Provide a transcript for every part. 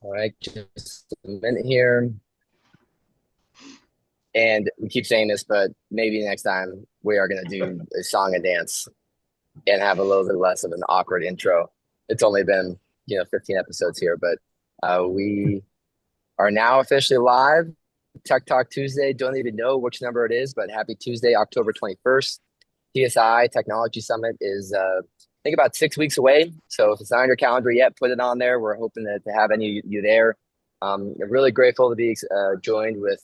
All right, just a minute here. And we keep saying this, but maybe next time we are going to do a song and dance and have a little bit less of an awkward intro. It's only been, 15 episodes here, but we are now officially live. Tech Talk Tuesday. Don't even know which number it is, but happy Tuesday, October 21st. TSI Technology Summit is, I think, about 6 weeks away. So if it's not on your calendar yet, put it on there. We're hoping to have any of you there. I'm really grateful to be joined with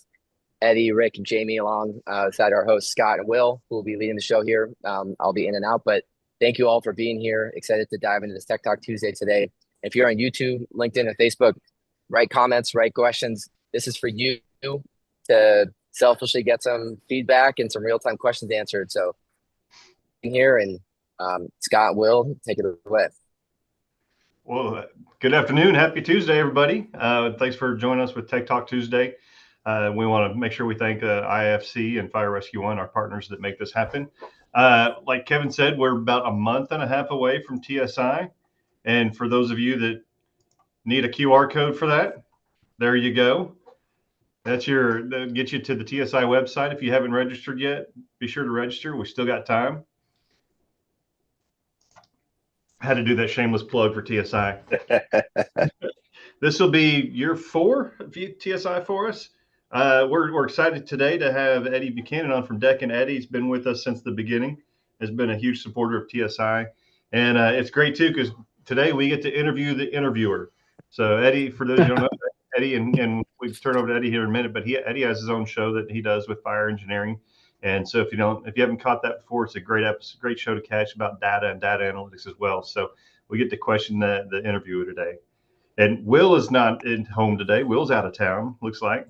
Eddie, Rick, and Jamie alongside our hosts, Scott and Will, who will be leading the show here. I'll be in and out, but thank you all for being here. Excited to dive into this Tech Talk Tuesday today. If you're on YouTube, LinkedIn, and Facebook, write comments, write questions. This is for you to selfishly get some feedback and some real-time questions answered. So here, and Scott, Will, take it away. Well, good afternoon. Happy Tuesday, everybody. Thanks for joining us with Tech Talk Tuesday. We want to make sure we thank IFC and Fire Rescue One, our partners that make this happen. Like Kevin said, we're about a month and a half away from TSI. And for those of you that need a QR code for that, there you go. That's get you to the TSI website. If you haven't registered yet, be sure to register. We still got time. I had to do that shameless plug for TSI. This will be year 4 of TSI for us. We're excited today to have Eddie Buchanan on from Deck and Eddie. He's been with us since the beginning. Has been a huge supporter of TSI, and it's great too because today we get to interview the interviewer. So Eddie, for those who don't know, Eddie, and we can turn over to Eddie here in a minute, but Eddie has his own show that he does with Fire Engineering. And so if you haven't caught that before, it's a great episode, great show to catch about data and data analytics as well. So we get to question the interviewer today. And Will is not at home today. Will's out of town, looks like.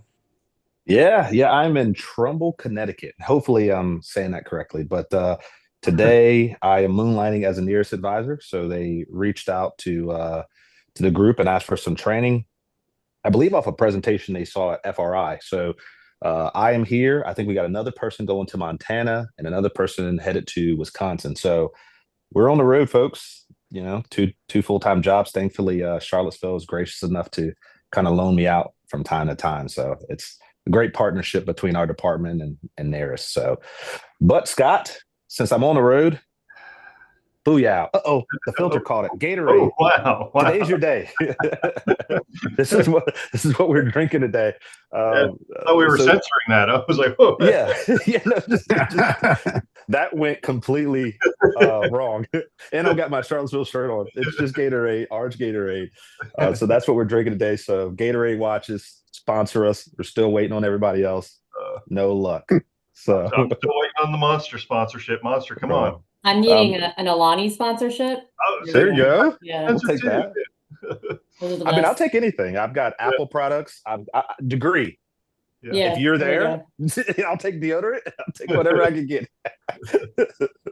Yeah, I'm in Trumbull, Connecticut. Hopefully I'm saying that correctly. But today I am moonlighting as a nearest advisor. So they reached out to the group and asked for some training, I believe off a presentation they saw at FRI. So I am here. I think we got another person going to Montana and another person headed to Wisconsin. So we're on the road, folks. Two full-time jobs. Thankfully, Charlottesville is gracious enough to kind of loan me out from time to time. So it's a great partnership between our department and theirs. So, but Scott, since I'm on the road, booyah. The filter caught it. Gatorade. Oh, wow. Today's your day. This is what we're drinking today. We were censoring that. I was like, whoa. Yeah. That went completely wrong. And I've got my Charlottesville shirt on. It's just Gatorade, orange Gatorade. So that's what we're drinking today. So Gatorade watches, sponsor us. We're still waiting on everybody else. No luck. So I'm still waiting on the Monster sponsorship. Monster, come on. I'm needing an Alani sponsorship. Oh, there you go. Yeah. We'll take that. I'll take anything. I've got Apple products. Degree. Yeah. If you're there, I'll take deodorant. I'll take whatever I can get.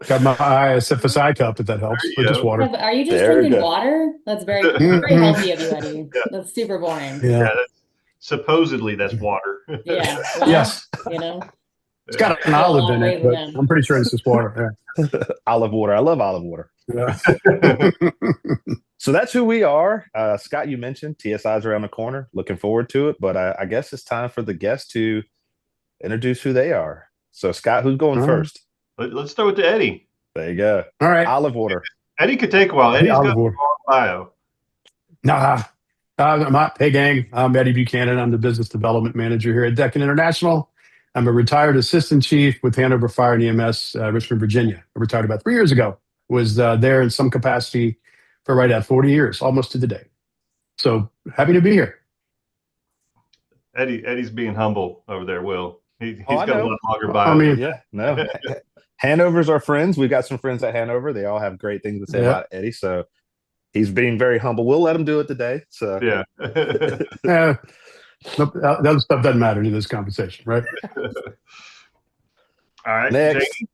Got my ISFSI cup if that helps. But just water. Are you just drinking water? That's very healthy of you, Eddie. Yeah. That's super boring. Yeah. Supposedly that's water. Yeah. Well, yes. It's got an olive in it, but I'm pretty sure it's just water. Yeah. Olive water. I love olive water. Yeah. So that's who we are. Scott, you mentioned TSI's around the corner. Looking forward to it. But I guess it's time for the guests to introduce who they are. So, Scott, who's going first? Let's start with Eddie. There you go. All right. Olive water. Eddie could take a while. Eddie's got a long bio. Nah. I'm not. Hey, gang. I'm Eddie Buchanan. I'm the business development manager here at Deccan International. I'm a retired assistant chief with Hanover Fire and EMS, Richmond, Virginia. I retired about 3 years ago. Was there in some capacity for right at 40 years, almost to the day. So happy to be here. Eddie's being humble over there, Will. He's got a lot longer bio. I mean, yeah, no. Hanover's our friends. We've got some friends at Hanover. They all have great things to say about Eddie. So he's being very humble. We'll let him do it today. So yeah. That other stuff doesn't matter to this conversation, right? All right. Next. Jamie?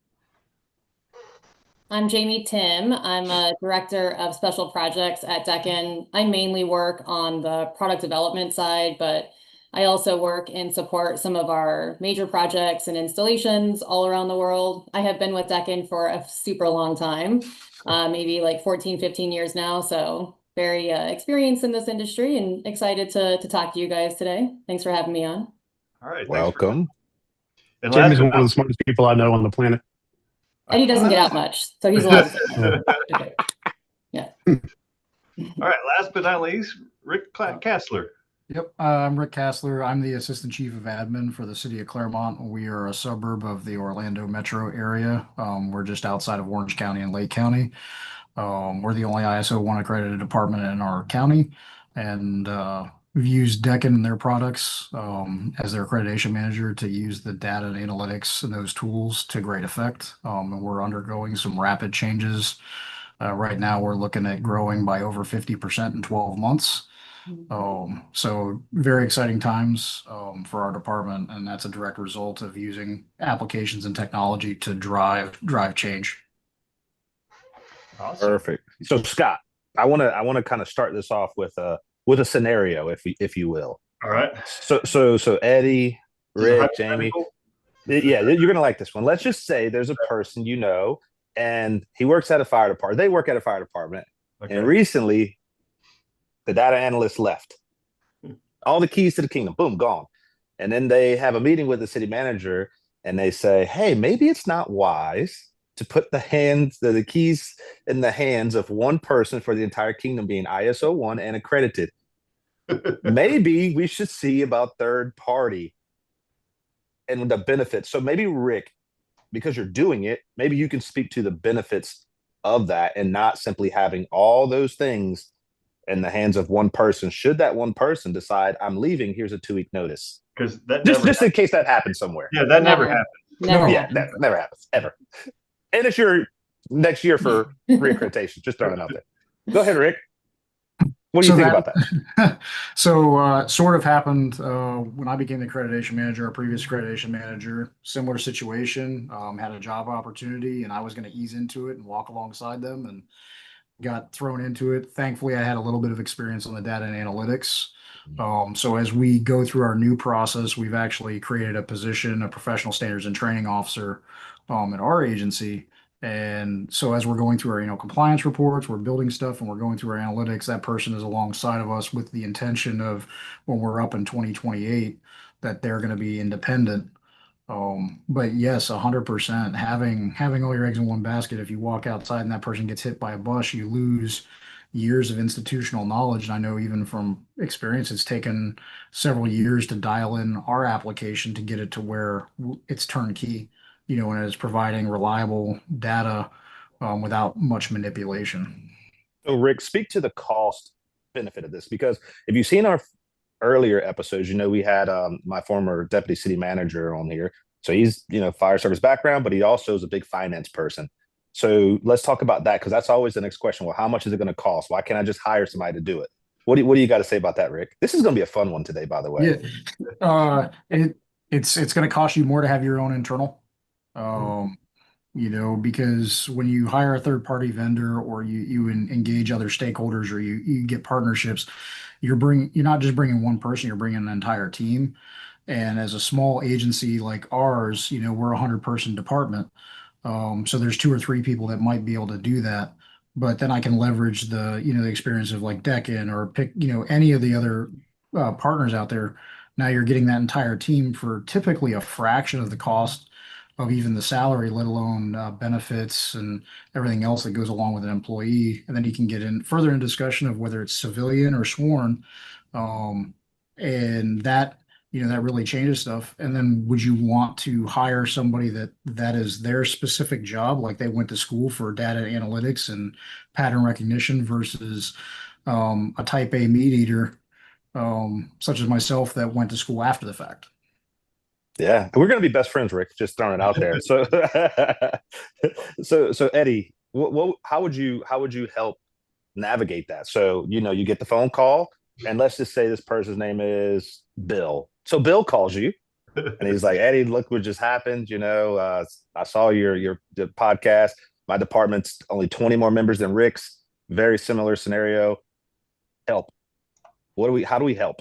I'm Jamie Tim. I'm a director of special projects at Deccan. I mainly work on the product development side, but I also work and support some of our major projects and installations all around the world. I have been with Deccan for a super long time, maybe like 14, 15 years now. So very experienced in this industry and excited to talk to you guys today. Thanks for having me on. All right. Welcome. And Jimmy's last one but of the not smartest people I know on the planet. Eddie doesn't get out much, so he's allowed to say that. Yeah. all right, last but not least, Rick Kassler. Yep, I'm Rick Kassler. I'm the Assistant Chief of Admin for the City of Claremont. We are a suburb of the Orlando metro area. We're just outside of Orange County and Lake County. We're the only ISO 1 accredited department in our county, and we've used Deccan and their products as their accreditation manager to use the data and analytics and those tools to great effect. And we're undergoing some rapid changes. Right now, we're looking at growing by over 50% in 12 months. So very exciting times for our department, and that's a direct result of using applications and technology to drive change. Awesome. Perfect. So Scott, I want to kind of start this off with a scenario, if you will. All right. So Eddie, Rick, Jamie, Hypothetical? yeah, you're gonna like this one. Let's just say there's a person you know, and he works at a fire department. They work at a fire department, Okay. and recently, the data analyst left. All the keys to the kingdom, boom, gone. And then they have a meeting with the city manager, and they say, "Hey, maybe it's not wise to put the keys in the hands of one person for the entire kingdom being ISO 1 and accredited. Maybe we should see about third party and the benefits." So maybe Rick, because you're doing it, maybe you can speak to the benefits of that and not simply having all those things in the hands of one person. Should that one person decide, I'm leaving, here's a 2-week notice. Because that Just in case that happens somewhere. yeah, that never Never. happened. Never. Yeah, that never happens, ever. And it's your next year for reaccreditation. Just throwing it out there. Go ahead, Rick. What do you So think that- about that? So sort of happened when I became the accreditation manager, our previous accreditation manager, similar situation, had a job opportunity and I was going to ease into it and walk alongside them and got thrown into it. Thankfully, I had a little bit of experience on the data and analytics. So as we go through our new process, we've actually created a position, a professional standards and training officer at our agency. And so as we're going through our, compliance reports, we're building stuff and we're going through our analytics, that person is alongside of us with the intention of when we're up in 2028, that they're going to be independent. But yes, 100% having all your eggs in one basket. If you walk outside and that person gets hit by a bus, you lose years of institutional knowledge. And I know even from experience, it's taken several years to dial in our application to get it to where it's turnkey, and it's providing reliable data without much manipulation. So, Rick, speak to the cost benefit of this, because if you've seen our earlier episodes, we had my former deputy city manager on here. So he's, fire service background, but he also is a big finance person. So let's talk about that, because that's always the next question. Well, how much is it going to cost? Why can't I just hire somebody to do it? What do you got to say about that, Rick? This is going to be a fun one today, by the way. Yeah, it's going to cost you more to have your own internal. Because when you hire a third party vendor or you engage other stakeholders or you get partnerships, you're not just bringing one person, you're bringing an entire team. And as a small agency like ours, we're a 100-person department. So there's 2 or 3 people that might be able to do that. But then I can leverage the experience of like Deccan or pick, any of the other partners out there. Now you're getting that entire team for typically a fraction of the cost of even the salary, let alone benefits and everything else that goes along with an employee. And then you can get in further in discussion of whether it's civilian or sworn. And that really changes stuff. And then would you want to hire somebody that is their specific job, like they went to school for data analytics and pattern recognition versus a type A meat eater, such as myself that went to school after the fact? Yeah, we're going to be best friends, Rick. Just throwing it out there. So Eddie, how would you help navigate that? So you get the phone call, and let's just say this person's name is Bill. So Bill calls you, and he's like, "Eddie, look what just happened. I saw your podcast. My department's only 20 more members than Rick's. Very similar scenario. Help. How do we help?"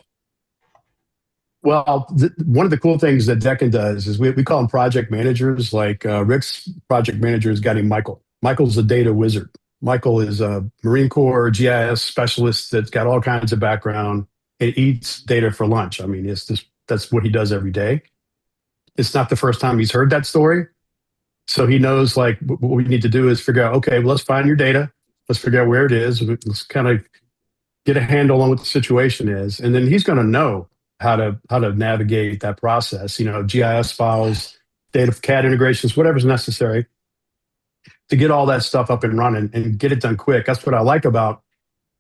Well, one of the cool things that Deccan does is we call them project managers. Like Rick's project manager is a guy named Michael. Michael's a data wizard. Michael is a Marine Corps GIS specialist that's got all kinds of background and eats data for lunch. I mean, that's what he does every day. It's not the first time he's heard that story. So he knows like what we need to do is figure out, okay, well, let's find your data. Let's figure out where it is. Let's kind of get a handle on what the situation is. And then he's going to know how to navigate that process, GIS files, data CAD integrations, whatever's necessary to get all that stuff up and running and get it done quick. That's what I like about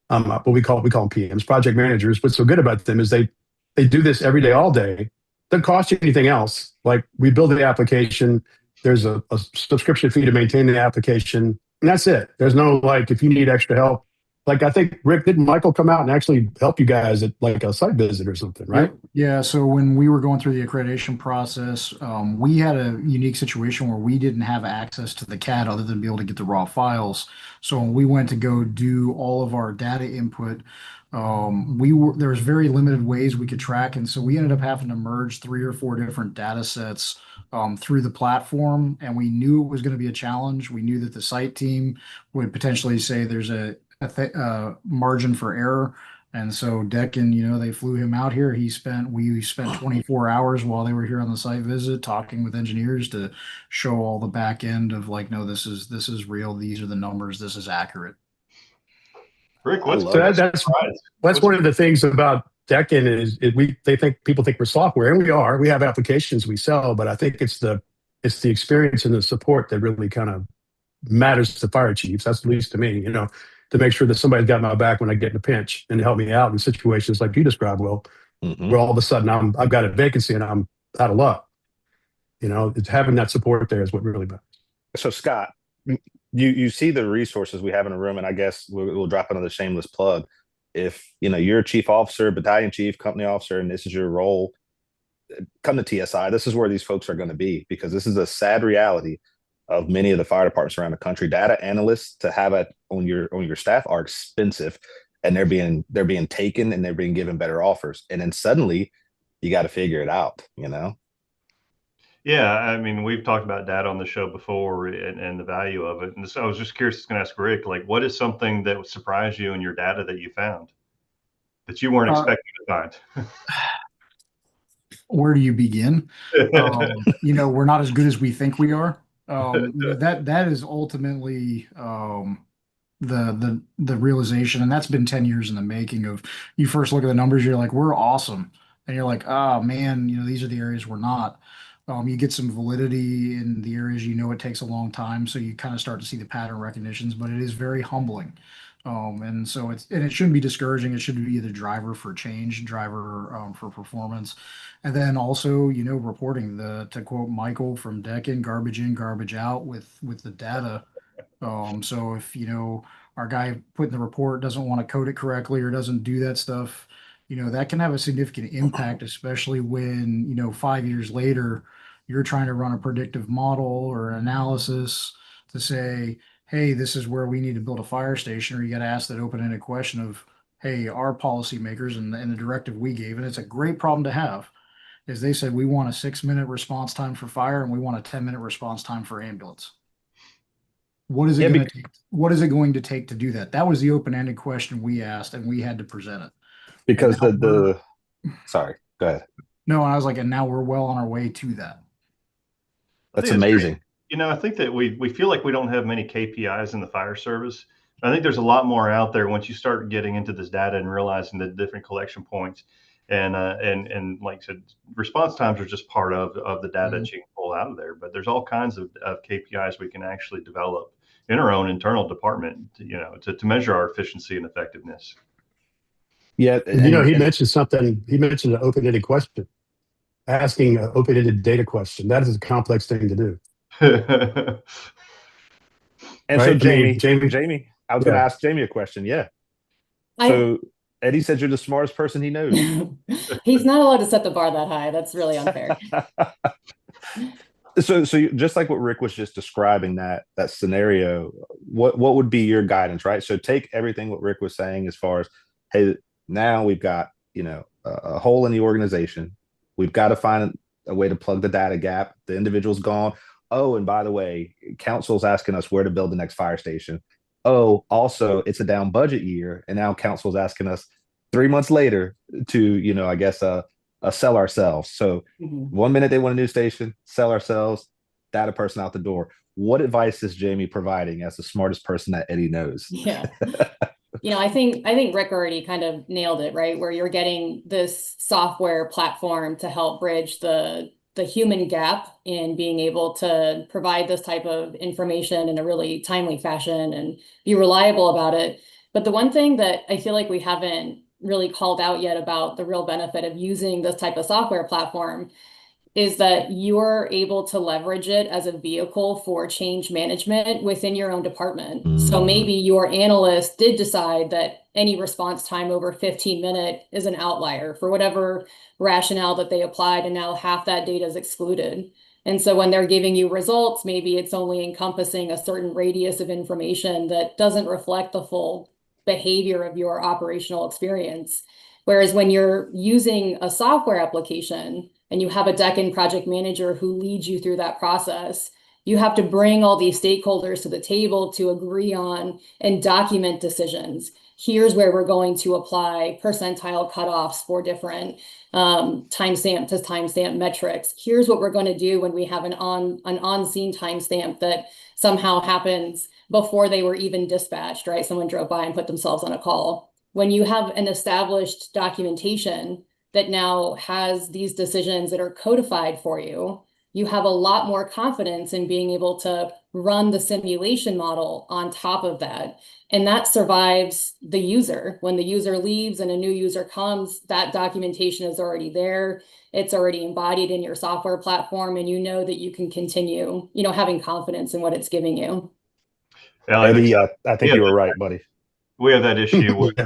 what we call them PMs, project managers. What's so good about them is they do this every day, all day. Doesn't cost you anything else. Like we build the application, there's a subscription fee to maintain the application, and that's it. There's no like if you need extra help. Like I think Rick, didn't Michael come out and actually help you guys at like a site visit or something, right? Yeah. So when we were going through the accreditation process, we had a unique situation where we didn't have access to the CAD other than be able to get the raw files. So when we went to go do all of our data input, there was very limited ways we could track, and so we ended up having to merge 3 or 4 different data sets through the platform, and we knew it was going to be a challenge. We knew that the site team would potentially say there's a margin for error. And so Deccan, they flew him out here. We spent 24 hours while they were here on the site visit talking with engineers to show all the back end of like, no, this is real. These are the numbers. This is accurate. Rick, that's one of the things about Deccan is people think we're software, and we are. We have applications we sell, but I think it's the experience and the support that really kind of matters to fire chiefs. That's at least to me, to make sure that somebody's got my back when I get in a pinch and help me out in situations like you described, Will, where all of a sudden I've got a vacancy and I'm out of luck. It's having that support there is what really matters. So Scott, you see the resources we have in a room, and I guess we'll drop another shameless plug. If you're a chief officer, battalion chief, company officer, and this is your role, come to TSI. This is where these folks are going to be, because this is a sad reality of many of the fire departments around the country. Data analysts to have it on your staff are expensive, and they're being taken and they're being given better offers. And then suddenly you got to figure it out, Yeah, I mean, we've talked about data on the show before and the value of it. And so I was just curious, going to ask Rick, like, what is something that would surprise you in your data that you found that you weren't expecting to find? Where do you begin? We're not as good as we think we are. That is ultimately the realization, and that's been 10 years in the making. Of you first look at the numbers, you're like, we're awesome, and you're like, oh man, these are the areas we're not. You get some validity in the areas it takes a long time, so you kind of start to see the pattern recognitions, but it is very humbling. And so it shouldn't be discouraging. It should be the driver for change, driver for performance. And then also, reporting to quote Michael from Deccan, garbage in, garbage out with the data. So if, our guy putting the report doesn't want to code it correctly or doesn't do that stuff, that can have a significant impact, especially when, 5 years later, you're trying to run a predictive model or an analysis to say, hey, this is where we need to build a fire station, or you got to ask that open-ended question of, hey, our policymakers and the directive we gave, and it's a great problem to have, is they said we want a 6-minute response time for fire and we want a 10-minute response time for ambulance. What is it going to take? What is it going to take to do that? That was the open-ended question we asked, and we had to present it. Because sorry, go ahead. No, I was like, and now we're well on our way to that. That's amazing. I think that we feel like we don't have many KPIs in the fire service. I think there's a lot more out there once you start getting into this data and realizing the different collection points. And like I said, response times are just part of the data that you can pull out of there. But there's all kinds of KPIs we can actually develop in our own internal department, to measure our efficiency and effectiveness. Yeah, he mentioned something. He mentioned an open-ended question, asking an open-ended data question. That is a complex thing to do. And right? So Jamie, I was going to ask Jamie a question. Yeah. So Eddie said you're the smartest person he knows. He's not allowed to set the bar that high. That's really unfair. So just like what Rick was just describing, that scenario, what would be your guidance, right? So take everything what Rick was saying as far as, hey, now we've got, a hole in the organization. We've got to find a way to plug the data gap. The individual's gone. Oh, and by the way, council's asking us where to build the next fire station. oh, also it's a down budget year, and now council's asking us 3 months later to, I guess, sell ourselves. So Mhm. 1 minute they want a new station, sell ourselves, data person out the door. What advice is Jamie providing as the smartest person that Eddie knows? Yeah. I think Rick already kind of nailed it, right? Where you're getting this software platform to help bridge the human gap in being able to provide this type of information in a really timely fashion and be reliable about it. But the one thing that I feel like we haven't really called out yet about the real benefit of using this type of software platform is that you're able to leverage it as a vehicle for change management within your own department. So maybe your analyst did decide that any response time over 15 minutes is an outlier for whatever rationale that they applied, and now half that data is excluded. And so when they're giving you results, maybe it's only encompassing a certain radius of information that doesn't reflect the full behavior of your operational experience. Whereas when you're using a software application, and you have a Deccan project manager who leads you through that process, you have to bring all these stakeholders to the table to agree on and document decisions. Here's where we're going to apply percentile cutoffs for different timestamp to timestamp metrics. Here's what we're going to do when we have an on-scene timestamp that somehow happens before they were even dispatched, right? Someone drove by and put themselves on a call. When you have an established documentation that now has these decisions that are codified for you, you have a lot more confidence in being able to run the simulation model on top of that. And that survives the user. When the user leaves and a new user comes, that documentation is already there. It's already embodied in your software platform, and you know that you can continue, having confidence in what it's giving you. Eddie, I think you were right, buddy. We have that issue with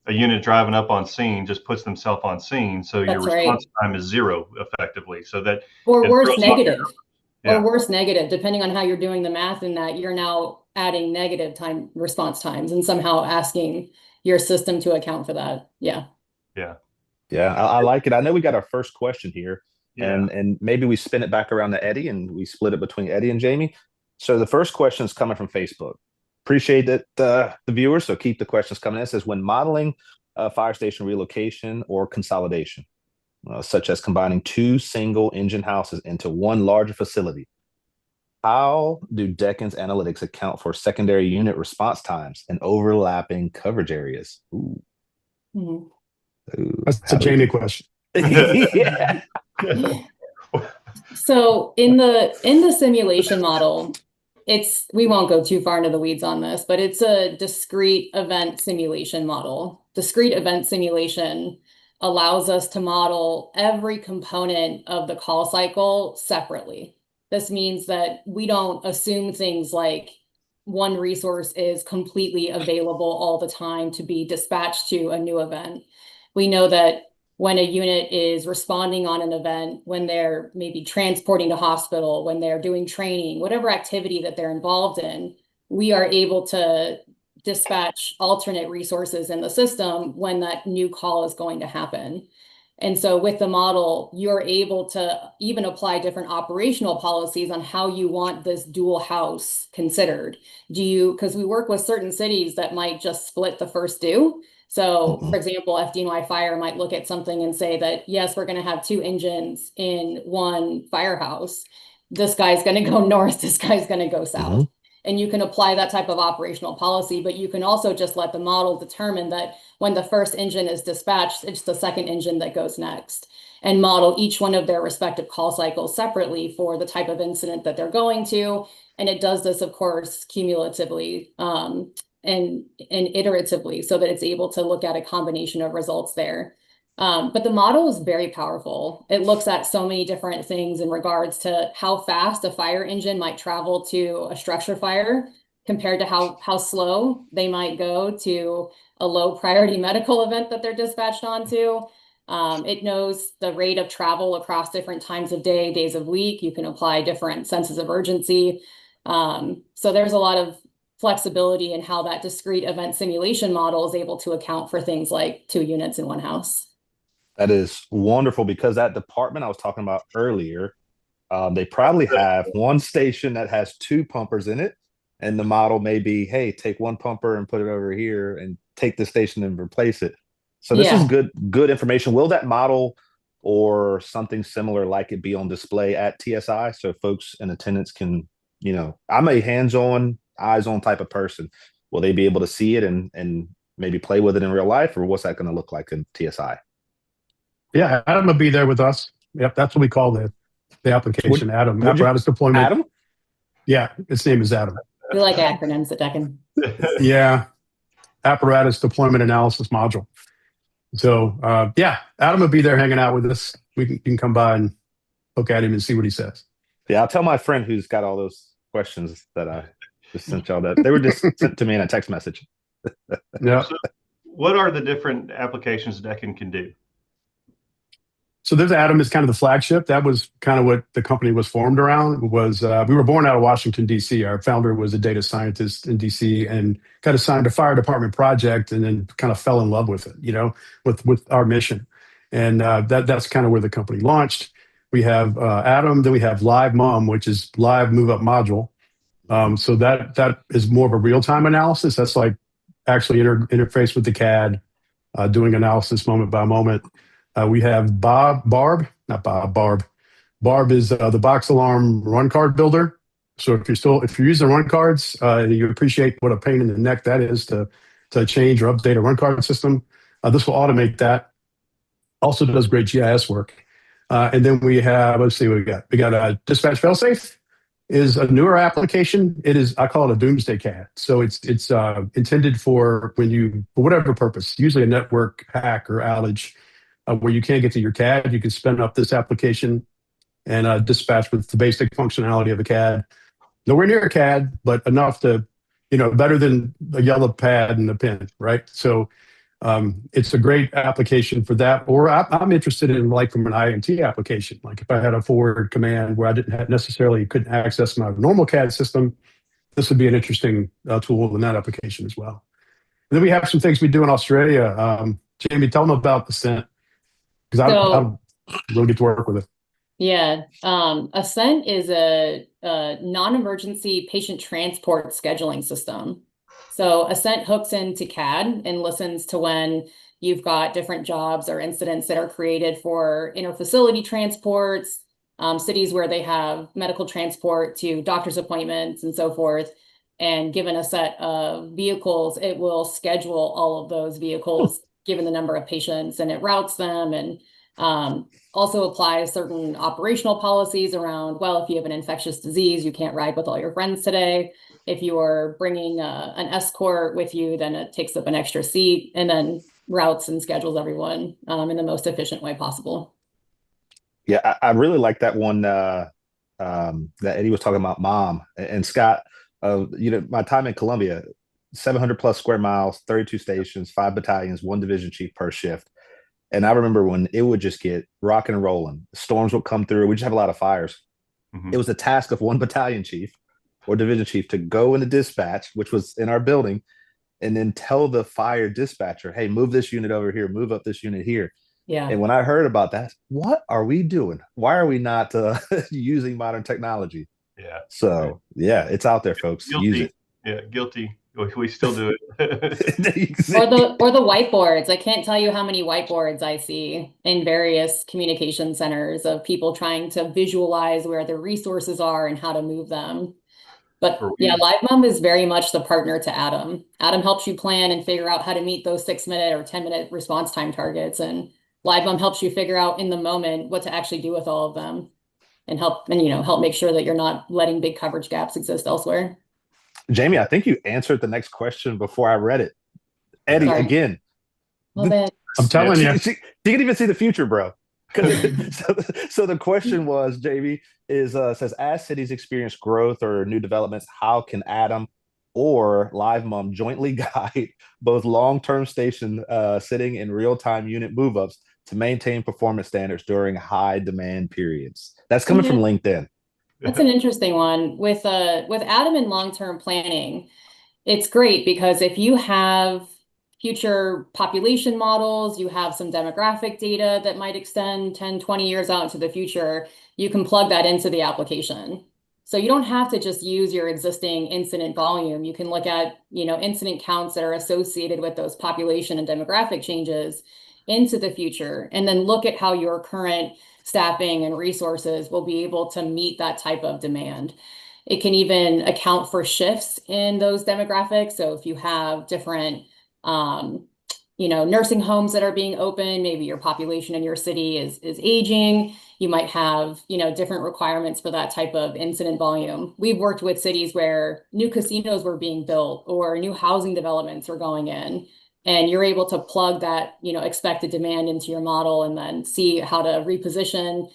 a unit driving up on scene just puts themselves on scene, so your response time is 0 effectively. So that or worse, negative. Or worse, negative, depending on how you're doing the math in that, you're now adding negative time response times and somehow asking your system to account for that. Yeah. I like it. I know we got our first question here, and maybe we spin it back around to Eddie and we split it between Eddie and Jamie. So the first question is coming from Facebook. Appreciate it, the viewers. So keep the questions coming in. It says, when modeling fire station relocation or consolidation, such as combining 2 single engine houses into one larger facility, how do Deccan's analytics account for secondary unit response times and overlapping coverage areas? Ooh. Mm-hmm. That's a Jamie question. Yeah. So in the simulation model, we won't go too far into the weeds on this, but it's a discrete event simulation model. Discrete event simulation allows us to model every component of the call cycle separately. This means that we don't assume things like one resource is completely available all the time to be dispatched to a new event. We know that when a unit is responding on an event, when they're maybe transporting to hospital, when they're doing training, whatever activity that they're involved in, we are able to dispatch alternate resources in the system when that new call is going to happen. And so with the model, you're able to even apply different operational policies on how you want this dual house considered. Because we work with certain cities that might just split the first due. So, for example, FDNY Fire might look at something and say that, yes, we're going to have 2 engines in one firehouse. This guy's going to go north, this guy's going to go south. And you can apply that type of operational policy, but you can also just let the model determine that when the first engine is dispatched, it's the second engine that goes next, and model each one of their respective call cycles separately for the type of incident that they're going to. And it does this, of course, cumulatively and iteratively, so that it's able to look at a combination of results there. But the model is very powerful. It looks at so many different things in regards to how fast a fire engine might travel to a structure fire compared to how slow they might go to a low priority medical event that they're dispatched onto. It knows the rate of travel across different times of day, days of week. You can apply different senses of urgency. So there's a lot of flexibility in how that discrete event simulation model is able to account for things like 2 units in one house. That is wonderful, because that department I was talking about earlier, they probably have one station that has 2 pumpers in it, and the model may be, hey, take one pumper and put it over here, and take the station and replace it. So this is Yeah. good information. Will that model or something similar like it be on display at TSI so folks in attendance can, I'm a hands-on, eyes-on type of person. Will they be able to see it and maybe play with it in real life, or what's that going to look like in TSI? Yeah, Adam will be there with us. Yep, that's what we call the application. Adam, Would you, apparatus deployment. Adam? Yeah, its name is Adam. We like acronyms at Deccan. Yeah, apparatus deployment analysis module. So yeah, Adam will be there hanging out with us. You can come by and look at him and see what he says. Yeah, I'll tell my friend who's got all those questions that I just sent y'all that they were just sent to me in a text message. Yeah. So what are the different applications Deccan can do? So there's Adam is kind of the flagship. That was kind of what the company was formed around. Was we were born out of Washington, D.C. Our founder was a data scientist in D.C. and got assigned a fire department project, and then kind of fell in love with it, with our mission. And that's kind of where the company launched. We have Adam, then we have Live Mom, which is live move up module. So that is more of a real time analysis. That's like actually interface with the CAD, doing analysis moment by moment. We have Barb. Barb is the box alarm run card builder. So if you're using run cards, you appreciate what a pain in the neck that is to change or update a run card system. This will automate that. Also does great GIS work. And then we have, let's see what we got. We got a Dispatch Failsafe is a newer application. I call it a doomsday CAD. So it's intended for for whatever purpose, usually a network hack or outage, where you can't get to your CAD. You can spin up this application and dispatch with the basic functionality of a CAD. Nowhere near a CAD, but enough to, better than a yellow pad and a pen, right? So it's a great application for that. Or I'm interested in like from an INT application. Like if I had a forward command where I couldn't access my normal CAD system, this would be an interesting tool in that application as well. And then we have some things we do in Australia. Jamie, tell them about Ascent, because I don't really get to work with it. Yeah. Ascent is a non-emergency patient transport scheduling system. So Ascent hooks into CAD and listens to when you've got different jobs or incidents that are created for interfacility transports, cities where they have medical transport to doctor's appointments and so forth. And given a set of vehicles, it will schedule all of those vehicles given the number of patients, and it routes them, and also applies certain operational policies around, well, if you have an infectious disease, you can't ride with all your friends today. If you are bringing an escort with you, then it takes up an extra seat, and then routes and schedules everyone in the most efficient way possible. Yeah, I really like that one that Eddie was talking about, Mom. And Scott, my time in Colombia, 700 plus square miles, 32 stations, 5 battalions, 1 division chief per shift. And I remember when it would just get rocking and rolling, storms would come through. We just have a lot of fires. Mm-hmm. It was the task of 1 battalion chief or division chief to go into dispatch, which was in our building, and then tell the fire dispatcher, hey, move this unit over here, move up this unit here. Yeah. And when I heard about that, what are we doing? Why are we not using modern technology? Yeah. So, yeah, it's out there, folks. Guilty. Use it. Yeah, guilty. We still do it. or the whiteboards. I can't tell you how many whiteboards I see in various communication centers of people trying to visualize where the resources are and how to move them. But yeah, LiveMom is very much the partner to Adam. Adam helps you plan and figure out how to meet those 6-minute or 10-minute response time targets, and LiveMom helps you figure out in the moment what to actually do with all of them, and help make sure that you're not letting big coverage gaps exist elsewhere. Jamie, I think you answered the next question before I read it. Eddie, Sorry. Again. I'm telling you. She can even see the future, bro. So the question was, Jamie, says, as cities experience growth or new developments, how can Adam or LiveMom jointly guide both long-term station sitting and real-time unit move-ups to maintain performance standards during high demand periods? That's coming from LinkedIn. That's an interesting one. With Adam and long-term planning, it's great because if you have future population models, you have some demographic data that might extend 10, 20 years out into the future, you can plug that into the application. So you don't have to just use your existing incident volume. You can look at, incident counts that are associated with those population and demographic changes into the future, and then look at how your current staffing and resources will be able to meet that type of demand. It can even account for shifts in those demographics. So if you have different, nursing homes that are being open, maybe your population in your city is aging, you might have, different requirements for that type of incident volume. We've worked with cities where new casinos were being built or new housing developments were going in, and you're able to plug that, expected demand into your model and then see how to reposition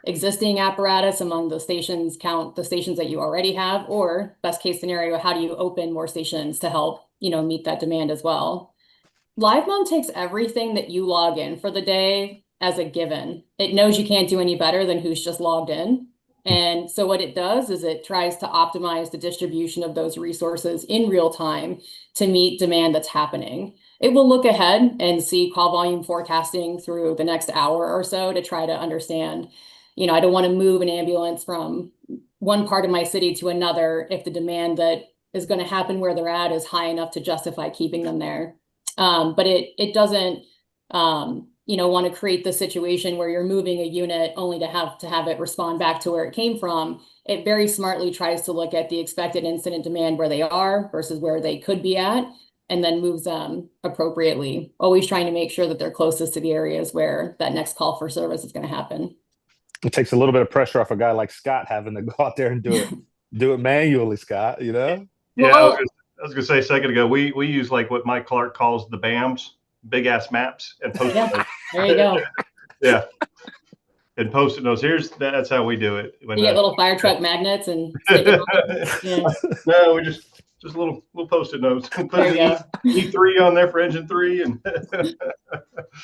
existing apparatus among the stations, count the stations that you already have, or best case scenario, how do you open more stations to help, meet that demand as well. LiveMom takes everything that you log in for the day as a given. It knows you can't do any better than who's just logged in. And so what it does is it tries to optimize the distribution of those resources in real time to meet demand that's happening. It will look ahead and see call volume forecasting through the next hour or so to try to understand, I don't want to move an ambulance from one part of my city to another if the demand that is going to happen where they're at is high enough to justify keeping them there. But it doesn't, want to create the situation where you're moving a unit only to have it respond back to where it came from. It very smartly tries to look at the expected incident demand where they are versus where they could be at, and then moves them appropriately, always trying to make sure that they're closest to the areas where that next call for service is going to happen. It takes a little bit of pressure off a guy like Scott having to go out there and do it manually, Scott, Yeah, Well, I was gonna say a second ago, we use like what Mike Clark calls the BAMs, big ass maps, and post-it yeah, notes. there you go. Yeah, and post-it notes. That's how we do it. You get little fire truck magnets and stick it on. Yeah, No, we just little post-it notes. Put there you go. E3 on there for engine 3, and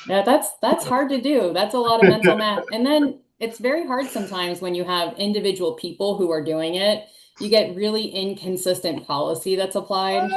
Yeah, that's hard to do. That's a lot of mental math. And then it's very hard sometimes when you have individual people who are doing it. You get really inconsistent policy that's applied.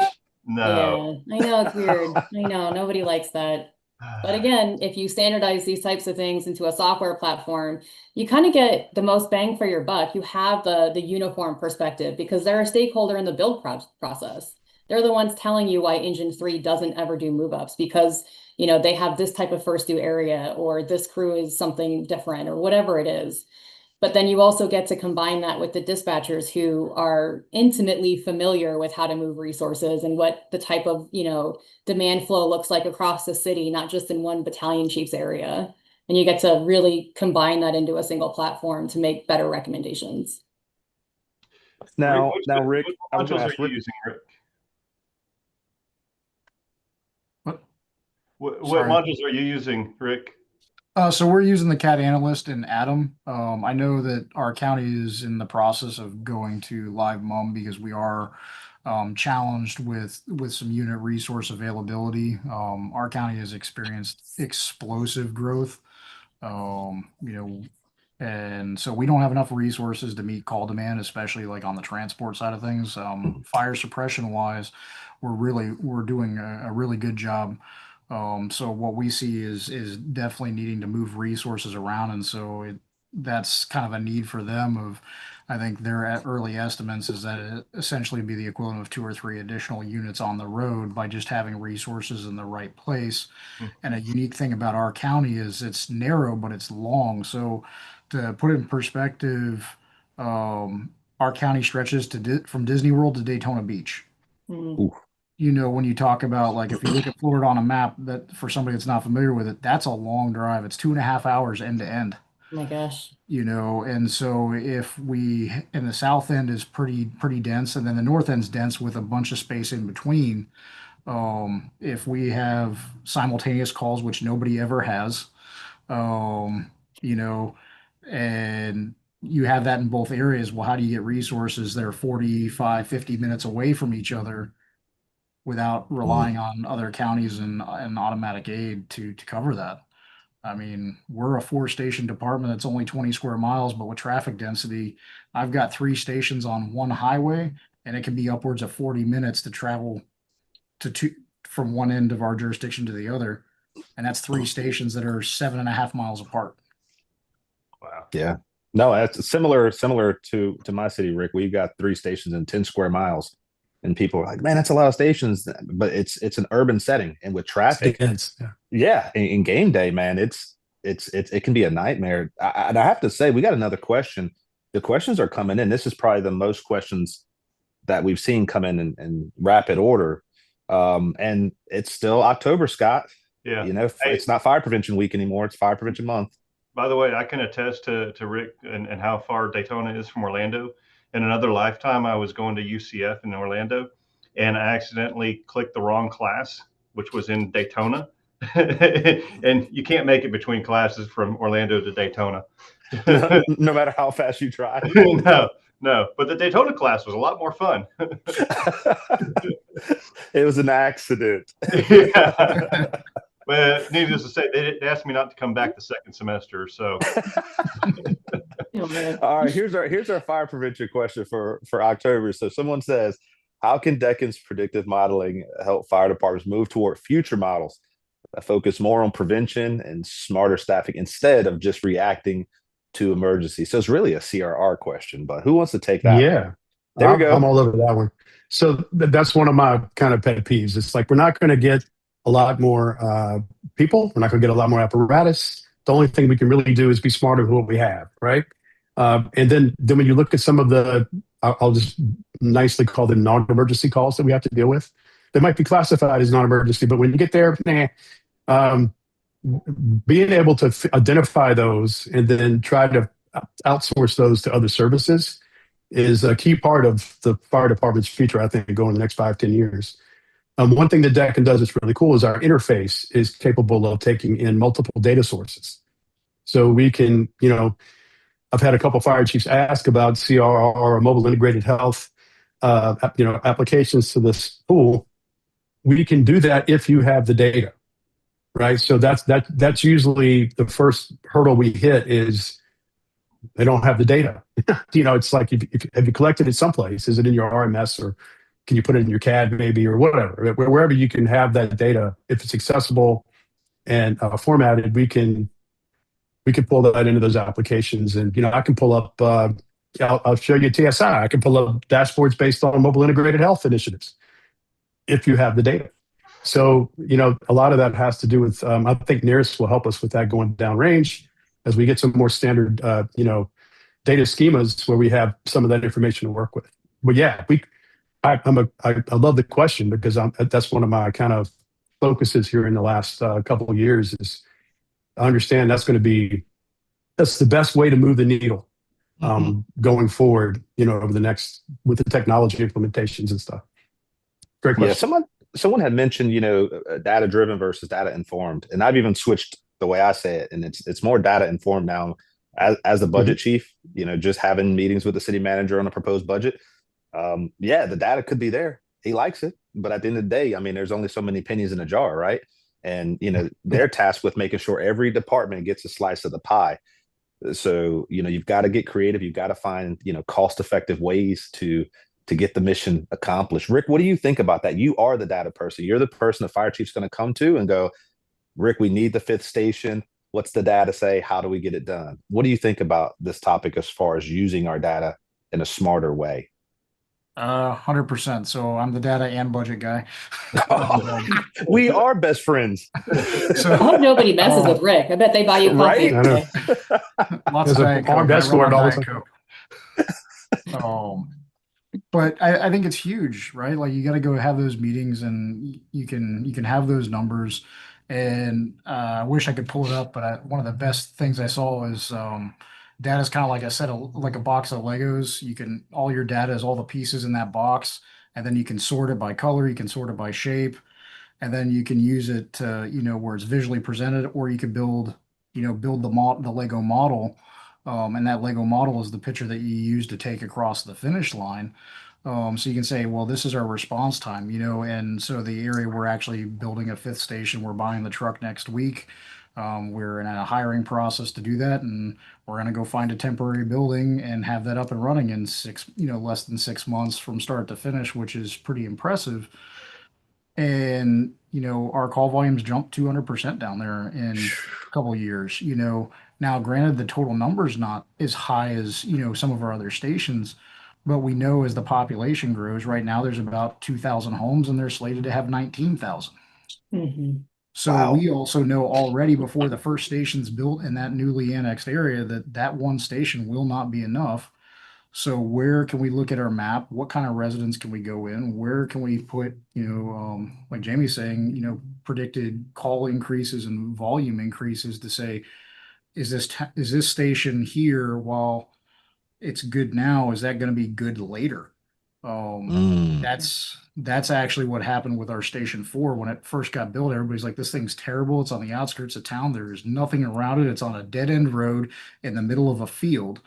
no. Yeah, I know it's weird. I know nobody likes that. But again, if you standardize these types of things into a software platform, you kind of get the most bang for your buck. You have the uniform perspective because they're a stakeholder in the build process. They're the ones telling you why Engine 3 doesn't ever do move ups because, they have this type of first due area or this crew is something different or whatever it is. But then you also get to combine that with the dispatchers who are intimately familiar with how to move resources and what the type of, demand flow looks like across the city, not just in one battalion chief's area. And you get to really combine that into a single platform to make better recommendations. Now, Rick, Rick, I what was going to modules ask are you Rick. using, Rick? What Sorry. modules are you using, Rick? So we're using the CAD Analyst and Atom. I know that our county is in the process of going to LiveMum because we are challenged with some unit resource availability. Our county has experienced explosive growth. And so we don't have enough resources to meet call demand, especially like on the transport side of things. Fire suppression wise, we're doing a really good job. So what we see is definitely needing to move resources around, and so that's kind of a need for them. I think their early estimates is that it essentially be the equivalent of 2 or 3 additional units on the road by just having resources in the right place. And a unique thing about our county is it's narrow, but it's long. So to put it in perspective, our county stretches from Disney World to Daytona Beach. Mm. When you talk about like if you look at Florida on a map, that for somebody that's not familiar with it, that's a long drive. It's 2.5 hours end to end. Oh my gosh. And so if we in the south end is pretty dense, and then the north end's dense with a bunch of space in between. If we have simultaneous calls, which nobody ever has, and you have that in both areas, well, how do you get resources that are 45, 50 minutes away from each other without relying on other counties and automatic aid to cover that? I mean, we're a 4-station department that's only 20 square miles, but with traffic density, I've got 3 stations on one highway, and it can be upwards of 40 minutes to travel from one end of our jurisdiction to the other. And that's 3 stations that are 7.5 miles apart. Wow. Yeah. No, that's similar to my city, Rick. We've got 3 stations in 10 square miles, and people are like, "Man, that's a lot of stations." But it's an urban setting, and with It's traffic, dense. Yeah. yeah, in game day, man, it can be a nightmare. And I have to say, we got another question. The questions are coming in. This is probably the most questions that we've seen come in rapid order. And it's still October, Scott. Yeah. You know, Hey, it's not Fire Prevention Week anymore. It's Fire Prevention Month. by the way, I can attest to Rick and how far Daytona is from Orlando. In another lifetime, I was going to UCF in Orlando, and I accidentally clicked the wrong class, which was in Daytona. And you can't make it between classes from Orlando to Daytona. No matter how fast you try. No. But the Daytona class was a lot more fun. It was an accident. Yeah. But needless to say, they asked me not to come back the second semester. So, All right, here's our fire prevention question for October. So someone says, how can Deccan's predictive modeling help fire departments move toward future models that focus more on prevention and smarter staffing instead of just reacting to emergency? So it's really a CRR question, but who wants to take that? Yeah. There we go. I'm all over that one. So that's one of my kind of pet peeves. It's like we're not going to get a lot more people. We're not going to get a lot more apparatus. The only thing we can really do is be smarter with what we have, right? And then when you look at some of the, I'll just nicely call them non-emergency calls that we have to deal with. They might be classified as non-emergency, but when you get there, being able to identify those and then try to outsource those to other services is a key part of the fire department's future, I think, going the next 5-10 years. One thing that Deccan does that's really cool is our interface is capable of taking in multiple data sources. So we can, I've had a couple of fire chiefs ask about CRR or mobile integrated health, applications to this tool. We can do that if you have the data, right? So that's usually the first hurdle we hit is they don't have the data. It's like, have you collected it someplace? Is it in your RMS or can you put it in your CAD maybe or whatever? Wherever you can have that data, if it's accessible and formatted, we can pull that into those applications. And, I can pull up, I'll show you TSI. I can pull up dashboards based on mobile integrated health initiatives if you have the data. So, a lot of that has to do with, I think NERIS will help us with that going downrange as we get some more standard, data schemas where we have some of that information to work with. But yeah, I love the question because that's one of my kind of focuses here in the last couple of years is I understand that's the best way to move the needle going forward, over the next with the technology implementations and stuff. Great question. Yeah, someone had mentioned, data driven versus data informed, and I've even switched the way I say it, and it's more data informed now. As the budget chief, just having meetings with the city manager on a proposed budget. The data could be there. He likes it, but at the end of the day, I mean, there's only so many pennies in a jar, right? And they're tasked with making sure every department gets a slice of the pie. So you've got to get creative. You've got to find cost-effective ways to get the mission accomplished. Rick, what do you think about that? You are the data person. You're the person the fire chief's going to come to and go, Rick, we need the 5th station. What's the data say? How do we get it done? What do you think about this topic as far as using our data in a smarter way? 100%. So I'm the data and budget guy. We are best friends. So I hope nobody messes with Rick. I bet they buy you coffee. Right? lots of Diet Coke. armed I escort run on all Diet the Coke. But I think it's huge, right? Like you got to go have those meetings and you can have those numbers. And I wish I could pull it up, but one of the best things I saw is data is kind of like I said, like a box of Legos. All your data is all the pieces in that box, and then you can sort it by color, you can sort it by shape, and then you can use it to, where it's visually presented, or you could build the Lego model. And that Lego model is the picture that you use to take across the finish line. So you can say, well, this is our response time, and so the area we're actually building a 5th station, we're buying the truck next week. We're in a hiring process to do that, and we're going to go find a temporary building and have that up and running in less than 6 months from start to finish, which is pretty impressive. And our call volumes jumped 200% down there in a couple of years. Now granted, the total number's not as high as, some of our other stations, but we know as the population grows, right now there's about 2,000 homes and they're slated to have 19,000. Mhm. So Wow. we also know already before the first station's built in that newly annexed area that that one station will not be enough. So where can we look at our map? What kind of residents can we go in? Where can we put, like Jamie's saying, predicted call increases and volume increases to say, is this station here while it's good now, is that going to be good later? Mm. That's actually what happened with our Station 4 when it first got built. Everybody's like, this thing's terrible. It's on the outskirts of town. There's nothing around it. It's on a dead end road in the middle of a field.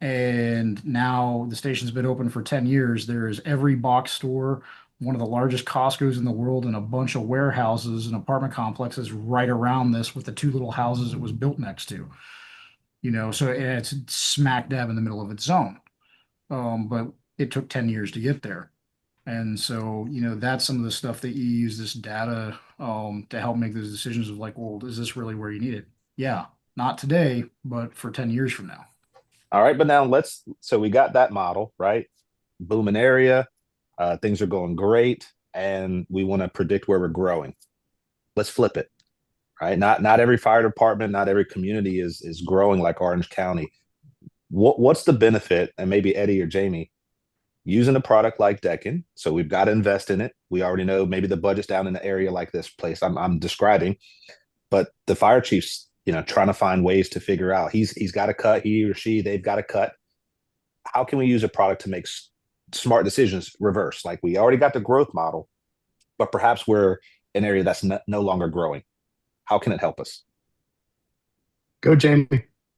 And now the station's been open for 10 years. There is every box store, one of the largest Costco's in the world, and a bunch of warehouses and apartment complexes right around this with the two little houses it was built next to. So it's smack dab in the middle of its zone. But it took 10 years to get there. And so, that's some of the stuff that you use this data to help make those decisions of like, well, is this really where you need it? Yeah, not today, but for 10 years from now. All right, but now so we got that model, right? Booming area, things are going great, and we want to predict where we're growing. Let's flip it, right? Not every fire department, not every community is growing like Orange County. What's the benefit, and maybe Eddie or Jamie, using a product like Deccan? So we've got to invest in it. We already know maybe the budget's down in an area like this place I'm describing, but the fire chief's trying to find ways to figure out he's got to cut, he or she, they've got to cut. How can we use a product to make smart decisions reverse? Like we already got the growth model, but perhaps we're an area that's no longer growing. How can it help us? Go, Jamie.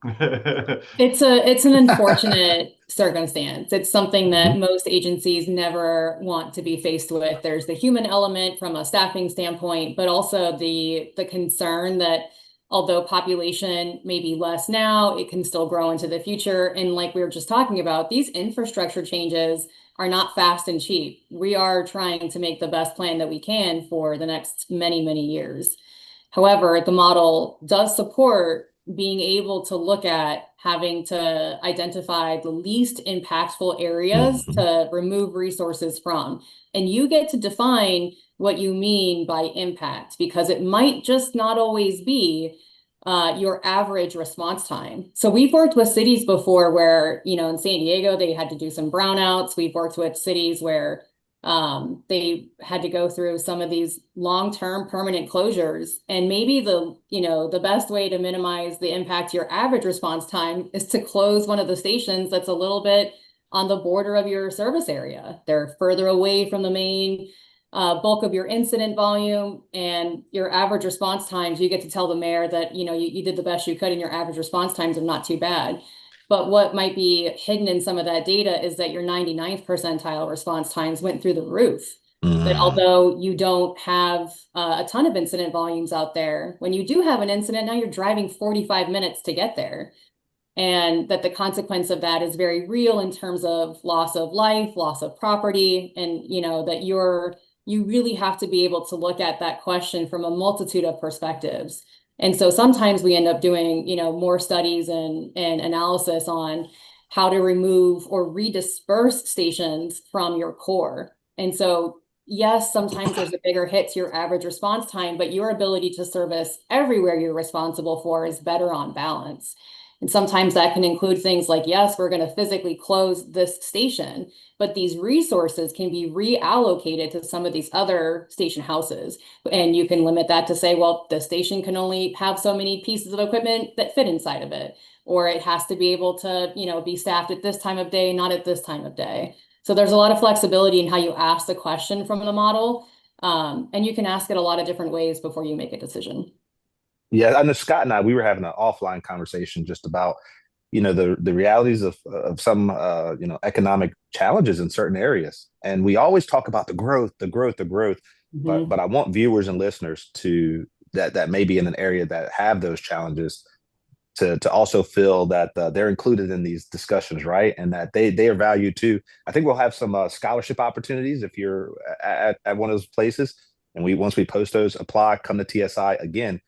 It's an unfortunate circumstance. It's something that most agencies never want to be faced with. There's the human element from a staffing standpoint, but also the concern that although population may be less now, it can still grow into the future. And like we were just talking about, these infrastructure changes are not fast and cheap. We are trying to make the best plan that we can for the next many, many years. However, the model does support being able to look at having to identify the least impactful areas to remove resources from. And you get to define what you mean by impact, because it might just not always be your average response time. So we've worked with cities before where, in San Diego, they had to do some brownouts. We've worked with cities where they had to go through some of these long-term permanent closures. And maybe the best way to minimize the impact to your average response time is to close one of the stations that's a little bit on the border of your service area. They're further away from the main bulk of your incident volume, and your average response times, you get to tell the mayor that, you did the best you could and your average response times are not too bad. But what might be hidden in some of that data is that your 99th percentile response times went through the roof. That although you don't have a ton of incident volumes out there, when you do have an incident, now you're driving 45 minutes to get there. And that the consequence of that is very real in terms of loss of life, loss of property, and that you really have to be able to look at that question from a multitude of perspectives. And so sometimes we end up doing, more studies and analysis on how to remove or redisperse stations from your core. And so, yes, sometimes there's a bigger hit to your average response time, but your ability to service everywhere you're responsible for is better on balance. And sometimes that can include things like, yes, we're going to physically close this station, but these resources can be reallocated to some of these other station houses. And you can limit that to say, well, the station can only have so many pieces of equipment that fit inside of it, or it has to be able to, be staffed at this time of day, not at this time of day. So there's a lot of flexibility in how you ask the question from the model. And you can ask it a lot of different ways before you make a decision. Yeah, I know Scott and we were having an offline conversation just about, the realities of some, economic challenges in certain areas. And we always talk about the growth. But I want viewers and listeners that may be in an area that have those challenges to also feel that they're included in these discussions, right? And that they are valued too. I think we'll have some scholarship opportunities if you're at one of those places. And once we post those, apply, come to TSI again,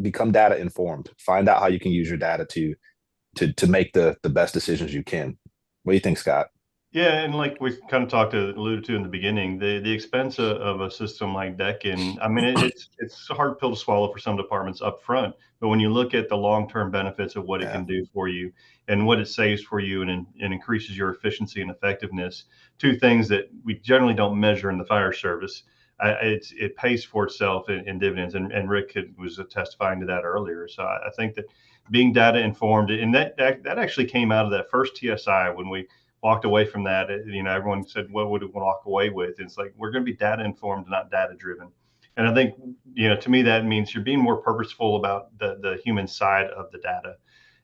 become data informed, find out how you can use your data to make the best decisions you can. What do you think, Scott? Yeah, and like we kind of alluded to in the beginning, the expense of a system like Deccan, I mean, it's a hard pill to swallow for some departments up front, but when you look at the long-term benefits of what it can do for you and what it saves for you and increases your efficiency and effectiveness, two things that we generally don't measure in the fire service, it pays for itself in dividends, and Rick was testifying to that earlier. So I think that being data informed, and that actually came out of that first TSI when we walked away from that. Everyone said, what would we walk away with? It's like, we're going to be data informed, not data driven. And I think, to me, that means you're being more purposeful about the human side of the data,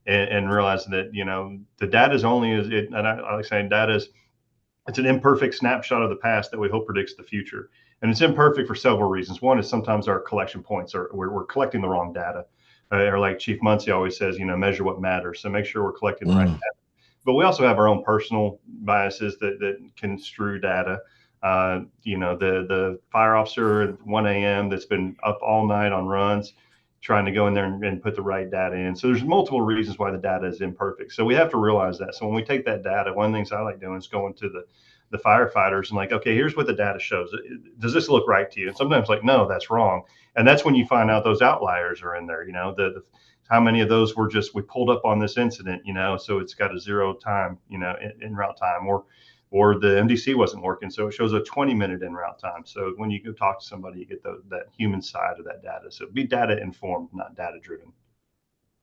and realizing that, the data is only as it, and I like saying data is, it's an imperfect snapshot of the past that we hope predicts the future. And it's imperfect for several reasons. One is sometimes our collection points we're collecting the wrong data. Or like Chief Muncie always says, measure what matters. So make sure we're collecting the right data. But we also have our own personal biases that construe data. The fire officer at 1 a.m. that's been up all night on runs, trying to go in there and put the right data in. So there's multiple reasons why the data is imperfect. So we have to realize that. So when we take that data, one of the things I like doing is going to the firefighters and like, okay, here's what the data shows. Does this look right to you? And sometimes like, no, that's wrong. And that's when you find out those outliers are in there. How many of those were just, we pulled up on this incident, so it's got a 0 time, in route time, or the MDC wasn't working, so it shows a 20-minute in route time. So when you go talk to somebody, you get that human side of that data. So be data informed, not data driven.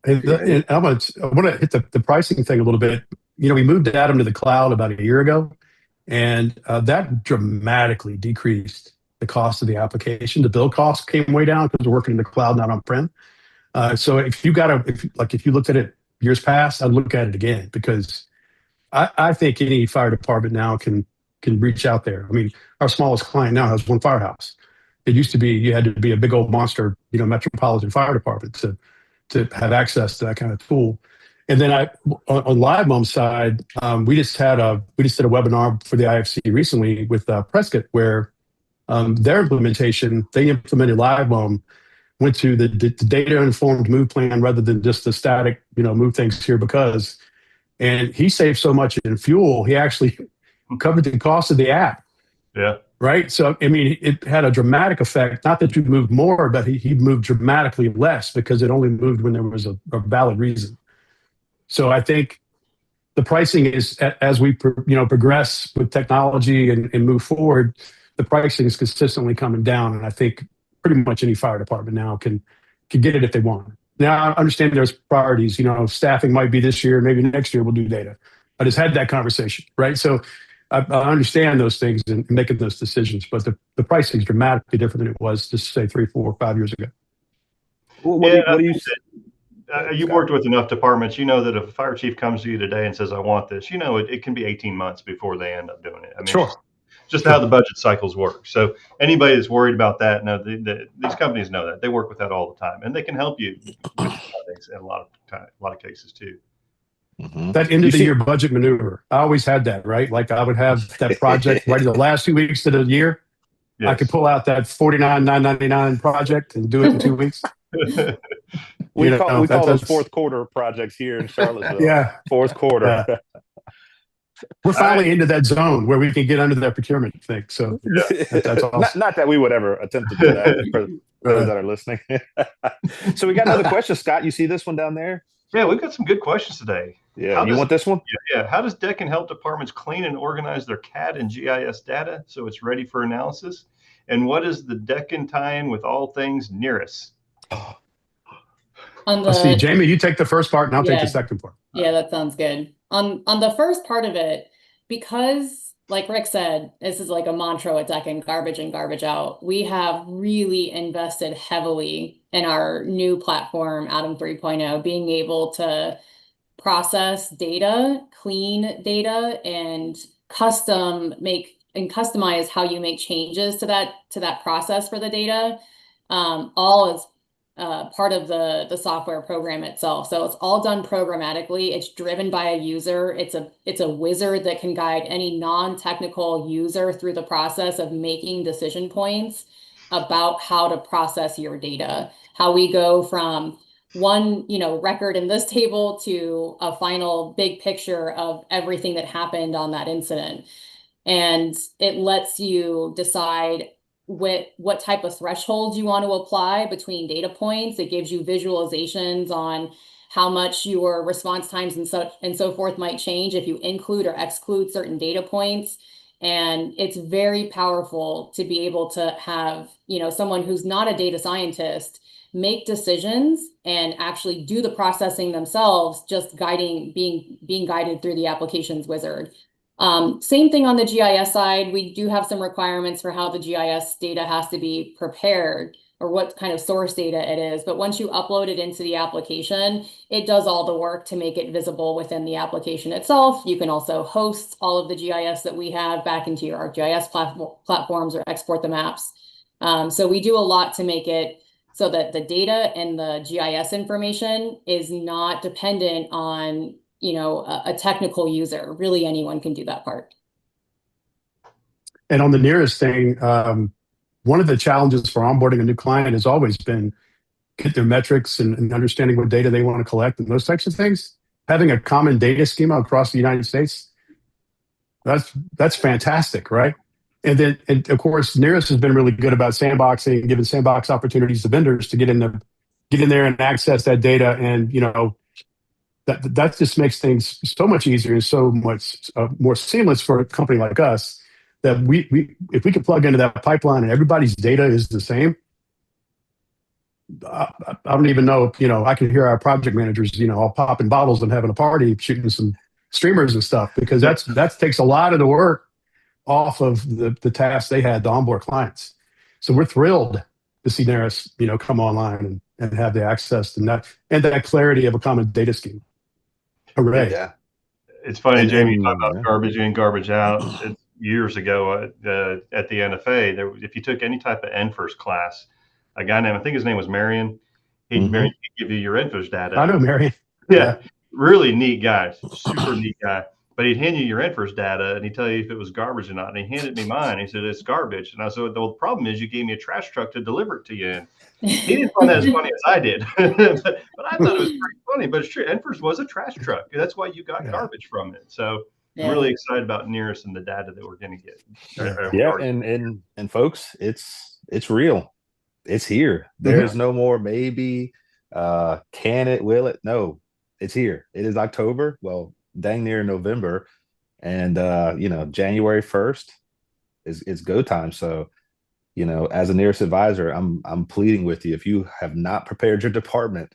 And I want to hit the pricing thing a little bit. We moved Atom to the cloud about a year ago, and that dramatically decreased the cost of the application. The bill cost came way down because we're working in the cloud, not on-prem. So if you looked at it years past, I'd look at it again, because I think any fire department now can reach out there. I mean, our smallest client now has one firehouse. It used to be you had to be a big old monster, metropolitan fire department to have access to that kind of tool. And then on LiveMoment's side, we just did a webinar for the IFC recently with Prescott, where their implementation, they implemented LiveMoment, went to the data-informed move plan rather than just the static, move things here because. And he saved so much in fuel, he actually covered the cost of the app. Yeah. Right? So, I mean, it had a dramatic effect. Not that you moved more, but he moved dramatically less because it only moved when there was a valid reason. So I think the pricing is, as we progress with technology and move forward, the pricing is consistently coming down. And I think pretty much any fire department now can get it if they want. Now, I understand there's priorities. Staffing might be this year, maybe next year we'll do data. I just had that conversation, right? So I understand those things and making those decisions, but the pricing is dramatically different than it was just say 3, 4, 5 years ago. What do you you've worked with enough departments, that if a fire chief comes to you today and says, I want this, it can be 18 months before they end up doing it. I mean, sure. Just how the budget cycles work. So anybody that's worried about that, no, these companies know that. They work with that all the time, and they can help you with projects in a lot of cases too. Mm-hmm. That end of the year budget maneuver, I always had that, right? Like I would have that project right in the last 2 weeks of the year. Yes. I could pull out that $49,999 project and do it in 2 weeks. We call those fourth quarter projects here in Charlottesville. Yeah, fourth quarter. Yeah. We're finally into that zone where we can get under that procurement thing. So that's awesome. Not that we would ever attempt to do that for those that are listening. So we got another question, Scott. You see this one down there? Yeah, we've got some good questions today. Yeah, you want this one? Yeah. How does Deccan help departments clean and organize their CAD and GIS data so it's ready for analysis? And what is the Deccan tie-in with all things NERIS? Let's see, Jamie, you take the first part and I'll take the second part. Yeah, that sounds good. On the first part of it, because like Rick said, this is like a mantra at Deccan, garbage in, garbage out. We have really invested heavily in our new platform, Atom 3.0, being able to process data, clean data, and customize how you make changes to that process for the data. All is part of the software program itself. So it's all done programmatically. It's driven by a user. It's a wizard that can guide any non-technical user through the process of making decision points. about how to process your data, how we go from one, record in this table to a final big picture of everything that happened on that incident. And it lets you decide what type of thresholds you want to apply between data points. It gives you visualizations on how much your response times and so forth might change if you include or exclude certain data points. And it's very powerful to be able to have, someone who's not a data scientist make decisions and actually do the processing themselves, just being guided through the applications wizard. Same thing on the GIS side. We do have some requirements for how the GIS data has to be prepared or what kind of source data it is. But once you upload it into the application, it does all the work to make it visible within the application itself. You can also host all of the GIS that we have back into your ArcGIS platforms or export the maps. So we do a lot to make it so that the data and the GIS information is not dependent on a technical user. Really, anyone can do that part. And on the nearest thing, one of the challenges for onboarding a new client has always been get their metrics and understanding what data they want to collect and those types of things. Having a common data schema across the United States, that's fantastic, right? And of course, Nearest has been really good about sandboxing, giving sandbox opportunities to vendors to get in there and access that data, and that just makes things so much easier and so much more seamless for a company like us. That if we could plug into that pipeline and everybody's data is the same, I don't even know if, I can hear our project managers, all popping bottles and having a party, shooting some streamers and stuff, because that takes a lot of the work off of the tasks they had to onboard clients. So we're thrilled to see Nearest, come online and have the access to that clarity of a common data scheme. Hooray. Yeah. It's funny, And Jamie, you then, talk about garbage in, garbage out. Years ago at the NFA, if you took any type of NFIRS class, a guy named, I think his name was Marion, he'd give you your NFIRS data. I know Marion. Yeah, really neat guy, super neat guy. But he'd hand you your NFIRS data and he'd tell you if it was garbage or not. And he handed me mine. He said, it's garbage. And I said, well, the problem is you gave me a trash truck to deliver it to you in. He didn't find that as funny as I did. but I thought it was pretty funny. But it's true. NFIRS was a trash truck. That's why you got garbage from it. So I'm really excited about Nearest and the data that we're going to get. Yeah, and folks, it's real. It's here. There's no more maybe, can it, will it? No, it's here. It is October. Well, dang near November, and January 1st is go time. So, as a Nearest advisor, I'm pleading with you, if you have not prepared your department,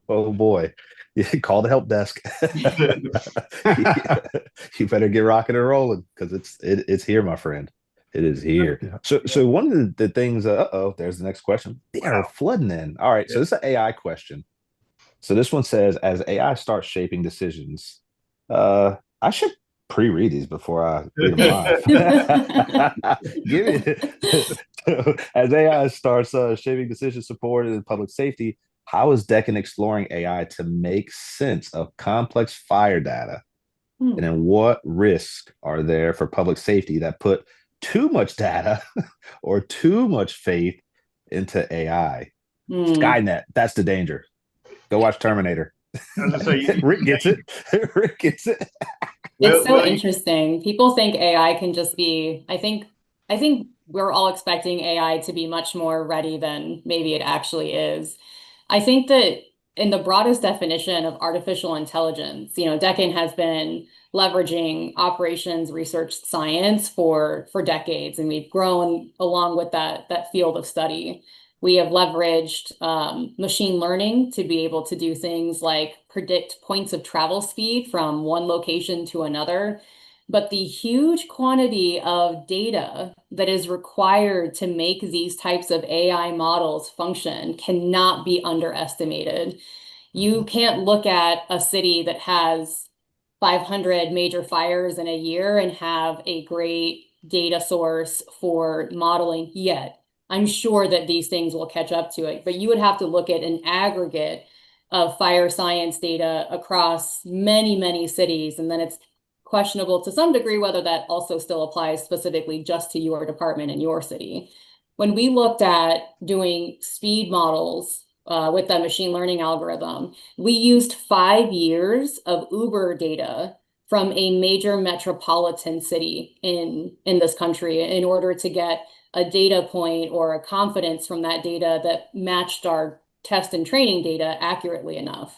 oh boy, call the help desk. You better get rocking and rolling, because it's here, my friend. It is here. Yeah. So one of the things, there's the next question. They are flooding in. All right. So this is an AI question. So this one says, as AI starts shaping decisions, I should pre-read these before I read them live. As AI starts shaping decision support in public safety, how is Deccan exploring AI to make sense of complex fire data? And then what risks are there for public safety that put too much data or too much faith into AI? Skynet, that's the danger. Go watch Terminator. Rick gets it. Rick gets it. It's so interesting. People think AI can just be, I think we're all expecting AI to be much more ready than maybe it actually is. I think that in the broadest definition of artificial intelligence, Deccan has been leveraging operations research science for decades, and we've grown along with that field of study. We have leveraged machine learning to be able to do things like predict points of travel speed from one location to another. But the huge quantity of data that is required to make these types of AI models function cannot be underestimated. You can't look at a city that has 500 major fires in a year and have a great data source for modeling yet. I'm sure that these things will catch up to it, but you would have to look at an aggregate of fire science data across many, many cities. And then it's questionable to some degree whether that also still applies specifically just to your department in your city. when we looked at doing speed models with the machine learning algorithm, we used 5 years of Uber data from a major metropolitan city in this country in order to get a data point or a confidence from that data that matched our test and training data accurately enough.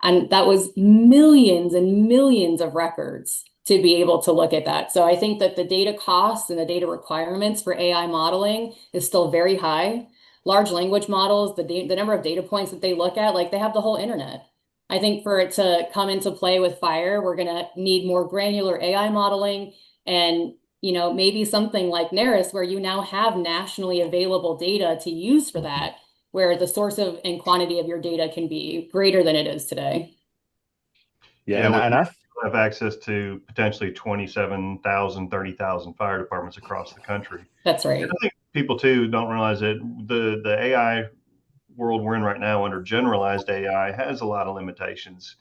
And that was millions and millions of records to be able to look at that. So I think that the data costs and the data requirements for AI modeling is still very high. Large language models, the number of data points that they look at, like they have the whole internet. I think for it to come into play with FHIR, we're going to need more granular AI modeling and, you know, maybe something like NARIS where you now have nationally available data to use for that, where the source of and quantity of your data can be greater than it is today. Yeah, and I have access to potentially 27,000, 30,000 fire departments across the country. That's right. And I think people too don't realize that the AI world we're in right now under generalized AI has a lot of limitations.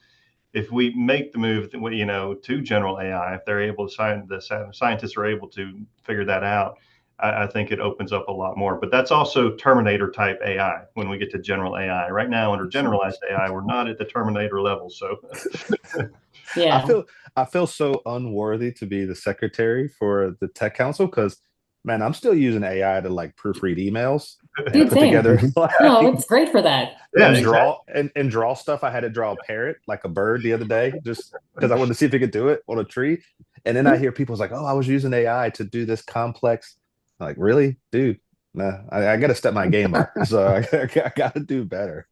If we make the move, you know, to general AI, if they're able to the scientists are able to figure that out, I think it opens up a lot more. But that's also Terminator type AI when we get to general AI. Right now, under generalized AI, we're not at the Terminator level. So yeah, I feel so unworthy to be the secretary for the tech council because, man, I'm still using AI to like proofread emails and put together. Like, no, it's great for that. Yeah, and draw stuff. I had to draw a parrot, like a bird, the other day, just because I wanted to see if it could do it on a tree. And then I hear people's like, "Oh, I was using AI to do this complex." I'm like, really, dude? Nah, I got to step my game up. So I got to do better.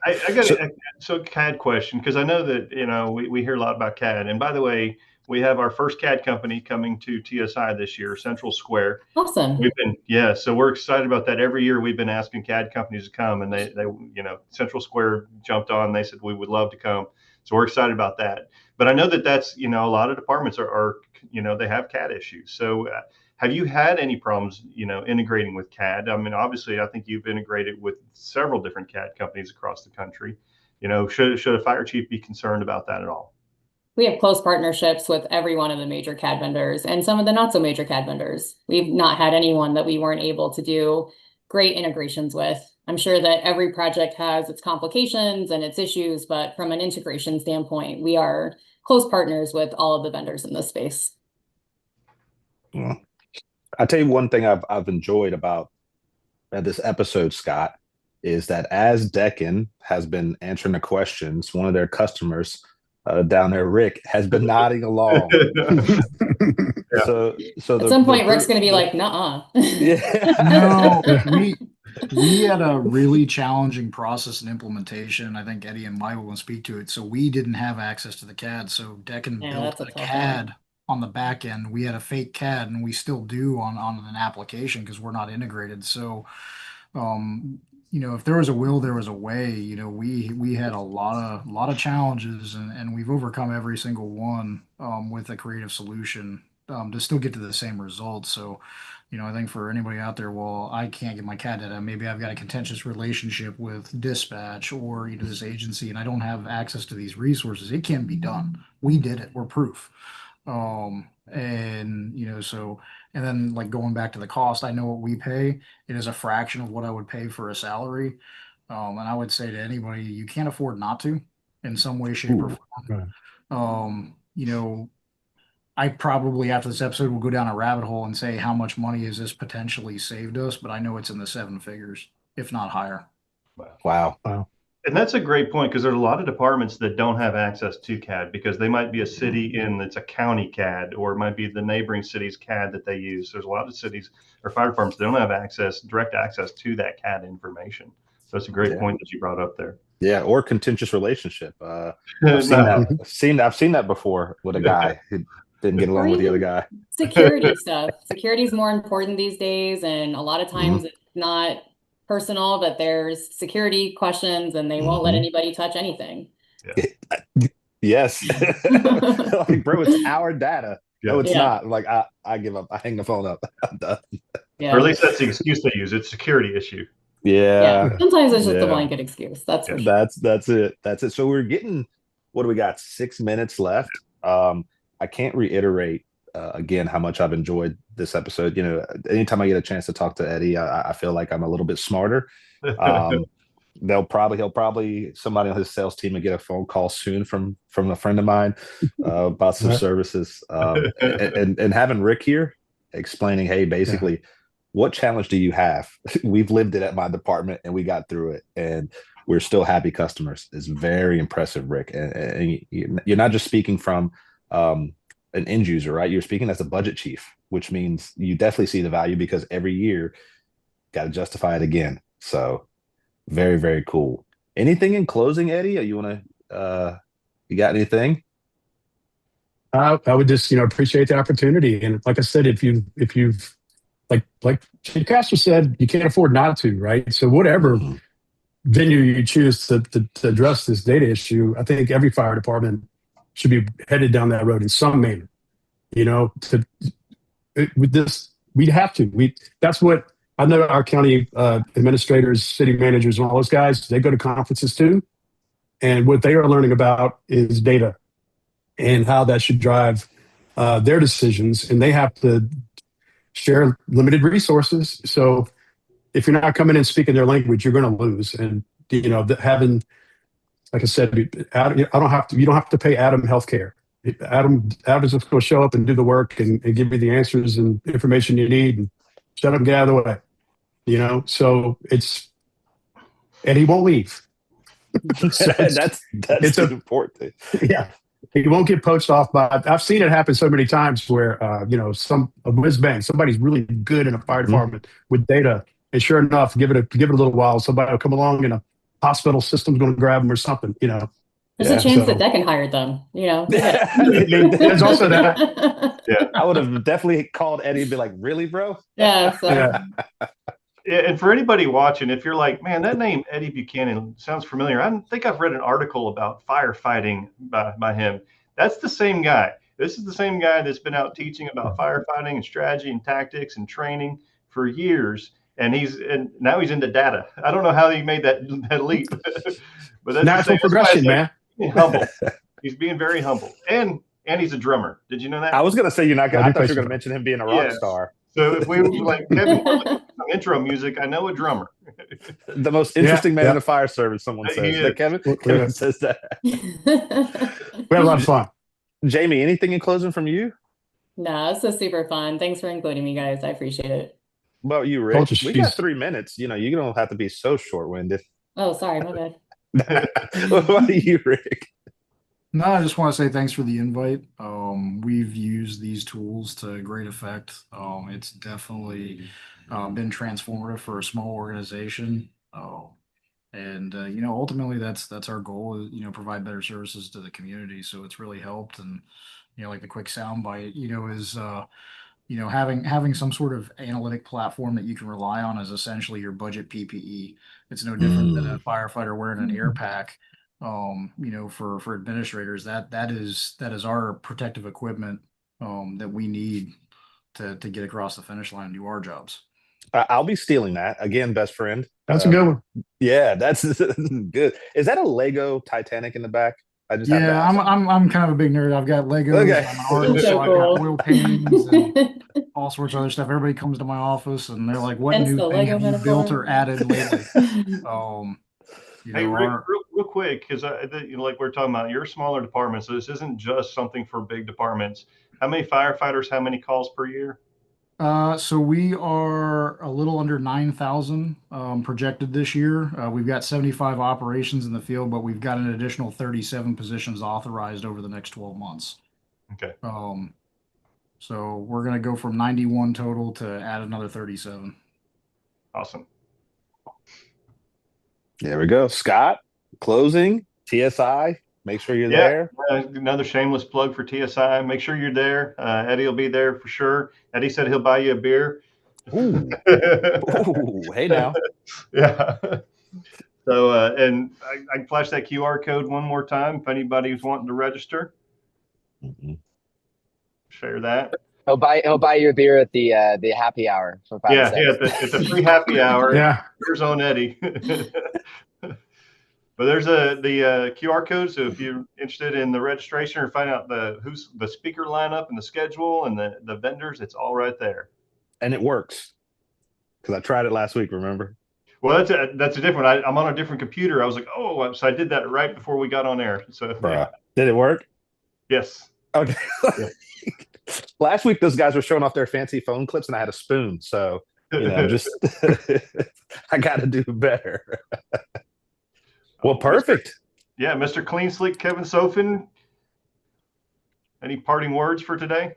I got so CAD question, because I know that, you know, we hear a lot about CAD. And by the way, we have our first CAD company coming to TSI this year, Central Square. Awesome. So we're excited about that. Every year we've been asking CAD companies to come, and they you know, Central Square jumped on. They said we would love to come. So we're excited about that. But I know that that's, you know, a lot of departments are you know, they have CAD issues. So have you had any problems, you know, integrating with CAD? I mean, obviously, I think you've integrated with several different CAD companies across the country. You know, should a fire chief be concerned about that at all? We have close partnerships with every one of the major CAD vendors and some of the not so major CAD vendors. We've not had anyone that we weren't able to do great integrations with. I'm sure that every project has its complications and its issues, but from an integration standpoint, we are close partners with all of the vendors in this space. Well, I'll tell you one thing I've enjoyed about this episode, Scott, is that as Deccan has been answering the questions, one of their customers down there, Rick, has been nodding along. Yeah. So at some point, Rick's going to be like, "Nuh-uh." Yeah. No, we had a really challenging process and implementation. I think Eddie and Michael will speak to it. So we didn't have access to the CAD. So Deccan built a CAD on the back end. We had a fake CAD, and we still do on an application because we're not integrated. So, you know, if there was a will, there was a way. You know, we had a lot of challenges, and we've overcome every single one with a creative solution to still get to the same results. So, you know, I think for anybody out there, well, I can't get my CAD data. Maybe I've got a contentious relationship with dispatch or, you know, this agency, and I don't have access to these resources. It can be done. We did it. We're proof. And, you know, so, and then like going back to the cost, I know what we pay. It is a fraction of what I would pay for a salary. And I would say to anybody, you can't afford not to in some way, shape, or form. You know, I probably after this episode will go down a rabbit hole and say how much money has this potentially saved us, but I know it's in the 7 figures, if not higher. Wow. And that's a great point, because there's a lot of departments that don't have access to CAD because they might be a city it's a county CAD, or it might be the neighboring city's CAD that they use. There's a lot of cities or fire departments that don't have direct access to that CAD information. So that's a great point that you brought up there. Yeah, or contentious relationship. I've seen that before with a guy who didn't get along with the other guy. Security stuff. Security is more important these days, and a lot of times it's not personal, but there's security questions, and they won't let anybody touch anything. Yes. Like, bro, it's our data. No, it's not. Like, I give up. I hang the phone up. I'm done. Or at least that's the excuse they use. It's a security issue. Yeah. Sometimes it's just a blanket excuse. That's for sure. That's it. So we're getting, what do we got? 6 minutes left. I can't reiterate again how much I've enjoyed this episode. You know, anytime I get a chance to talk to Eddie, I feel like I'm a little bit smarter. He'll probably somebody on his sales team will get a phone call soon from a friend of mine about some services. And having Rick here explaining, hey, basically, what challenge do you have? We've lived it at my department and we got through it, and we're still happy customers. Is very impressive, Rick. And you're not just speaking from an end user, right? You're speaking as a budget chief, which means you definitely see the value because every year got to justify it again. So very, very cool. Anything in closing, Eddie? Or you want to, you got anything? I would just, appreciate the opportunity. And like I said, if you've like Chief Castro said, you can't afford not to, right? So whatever venue you choose to address this data issue, I think every fire department should be headed down that road in some manner. With this, we'd have to. That's what I know. Our county administrators, city managers, and all those guys, they go to conferences too, and what they are learning about is data and how that should drive their decisions, and they have to share limited resources. So if you're not coming in speaking their language, you're going to lose. And having, like I said, you don't have to pay Adam healthcare. Adam's just going to show up and do the work and give you the answers and information you need and shut up and get out of the way. So and he won't leave. So that's important. Yeah. He won't get poached off by. I've seen it happen so many times where a whiz bang, somebody's really good in a fire department with data, and sure enough, give it a little while, somebody will come along and a hospital system's going to grab them or something. There's a chance that can hire them. There's also that. Yeah, I would have definitely called Eddie and be like, "Really, bro?" Yeah. So. Yeah, and for anybody watching, if you're like, man, that name Eddie Buchanan sounds familiar. I think I've read an article about firefighting by him. That's the same guy. This is the same guy that's been out teaching about firefighting and strategy and tactics and training for years. And now he's into data. I don't know how he made that leap, but that's natural progression, man. Humble. He's being very humble, and he's a drummer. Did you know that? I was gonna say you're not gonna. I thought you were gonna mention him being a rock star. So if we were like Kevin, some intro music, I know a drummer. The most interesting man in the fire service. Someone says. Kevin says that. We had a lot of fun. Jamie, anything in closing from you? No, this is super fun. Thanks for including me, guys. I appreciate it. Well, you, Rick, we got 3 minutes. You don't have to be so short-winded. Oh, sorry, my bad. What about you, Rick? No, I just want to say thanks for the invite. We've used these tools to great effect. It's definitely been transformative for a small organization. And ultimately that's our goal is, provide better services to the community. So it's really helped. And, like the quick soundbite, is, having some sort of analytic platform that you can rely on is essentially your budget PPE. It's no different than a firefighter wearing an air pack. For administrators, that is our protective equipment that we need to get across the finish line and do our jobs. I'll be stealing that again, best friend. That's a good one. Yeah, that's good. Is that a Lego Titanic in the back? I'm kind of a big nerd. I've got Legos. Okay. I'm an artist, so I've got oil paintings and all sorts of other stuff. Everybody comes to my office and they're like, "What new thing have you built or added lately?" Hey, Rick, real quick, because like we're talking about, you're a smaller department, so this isn't just something for big departments. How many firefighters? How many calls per year? So we are a little under 9,000 projected this year. We've got 75 operations in the field, but we've got an additional 37 positions authorized over the next 12 months. Okay. So we're going to go from 91 total to add another 37. Awesome. There we go. Scott, closing, TSI. Make sure you're there. Another shameless plug for TSI. Make sure you're there. Eddie will be there for sure. Eddie said he'll buy you a beer. Ooh. Ooh, hey now. Yeah. So, and I can flash that QR code one more time if anybody's wanting to register. Share that. He'll buy you a beer at the happy hour for 5 cents. It's a free happy hour. Yeah. Beer's on Eddie. But there's the QR code. So if you're interested in the registration or find out who's the speaker lineup and the schedule and the vendors, it's all right there. And it works because I tried it last week. Remember? Well, that's a different. I'm on a different computer. I was like, oh, so I did that right before we got on air. So Bruh. Did it work? Yes. Okay. Last week, those guys were showing off their fancy phone clips, and I had a spoon. So just I got to do better. Well, perfect. Mr. Clean Slick Kevin Sofin. Any parting words for today?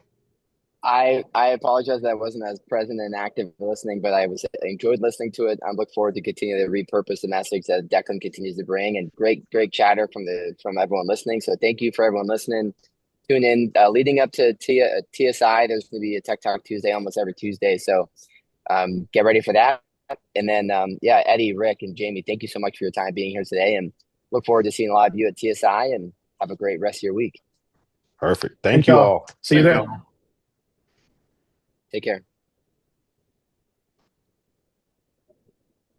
I apologize that I wasn't as present and active listening, but I enjoyed listening to it. I look forward to continuing to repurpose the message that Declan continues to bring, and great chatter from everyone listening. So thank you for everyone listening. Tune in leading up to TSI. There's going to be a Tech Talk Tuesday almost every Tuesday. So get ready for that. And then Eddie, Rick, and Jamie, thank you so much for your time being here today, and look forward to seeing a lot of you at TSI. And have a great rest of your week. Perfect. Thank you all. See you there. Take care.